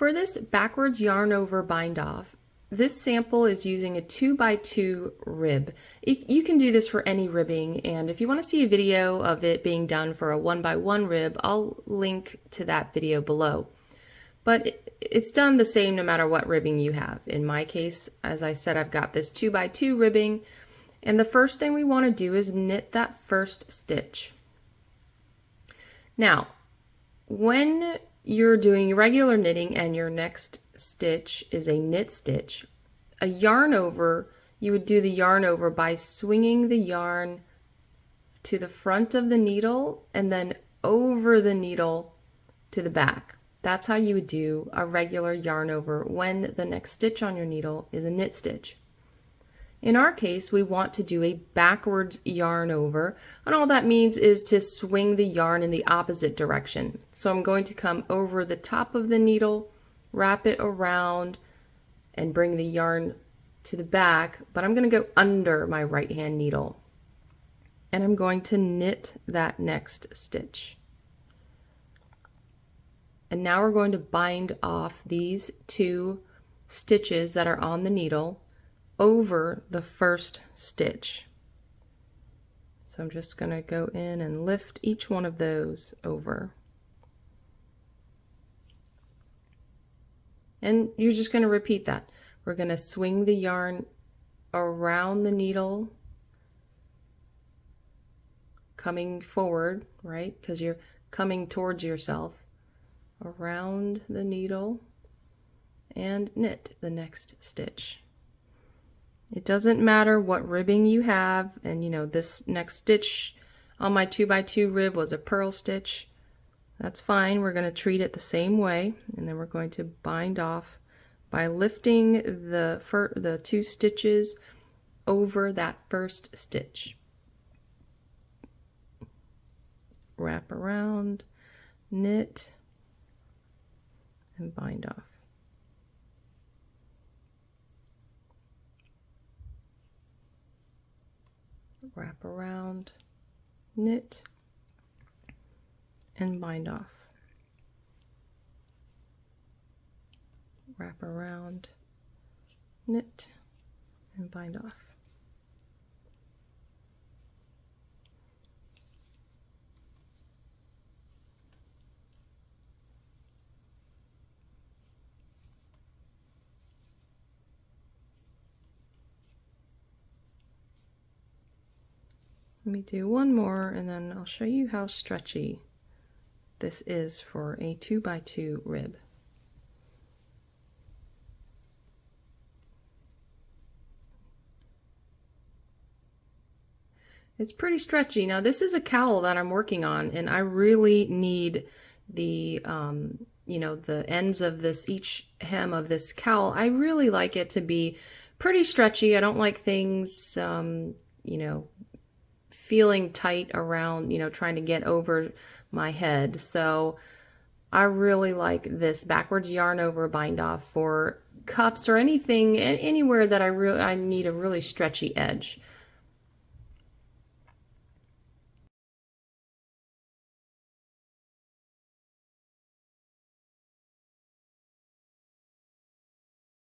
For this backwards yarn over bind off, this sample is using a 2x2 rib. You can do this for any ribbing, and if you want to see a video of it being done for a 1x1 rib, I'll link to that video below. But it's done the same no matter what ribbing you have. In my case, as I said, I've got this 2x2 ribbing, and the first thing we want to do is knit that first stitch. Now, when you're doing regular knitting and your next stitch is a knit stitch, a yarn over, you would do the yarn over by swinging the yarn to the front of the needle and then over the needle to the back. That's how you would do a regular yarn over when the next stitch on your needle is a knit stitch. In our case, we want to do a backwards yarn over, and all that means is to swing the yarn in the opposite direction. So I'm going to come over the top of the needle, wrap it around, and bring the yarn to the back, but I'm going to go under my right hand needle. And I'm going to knit that next stitch. And now we're going to bind off these two stitches that are on the needle over the first stitch. So I'm just going to go in and lift each one of those over. And you're just going to repeat that. We're going to swing the yarn around the needle, coming forward, right? Because you're coming towards yourself, around the needle, and knit the next stitch. It doesn't matter what ribbing you have, and this next stitch on my 2x2 rib was a purl stitch. That's fine. We're going to treat it the same way, and then we're going to bind off by lifting the two stitches over that first stitch. Wrap around, knit, and bind off. Wrap around, knit, and bind off. Wrap around, knit, and bind off. Let me do one more and then I'll show you how stretchy this is for a 2x2 rib. It's pretty stretchy. Now this is a cowl that I'm working on, and I really need the the ends of this, each hem of this cowl, I really like it to be pretty stretchy. I don't like things feeling tight around, trying to get over my head. So I really like this backwards yarn over bind off for cuffs or anything, anywhere that I need a really stretchy edge.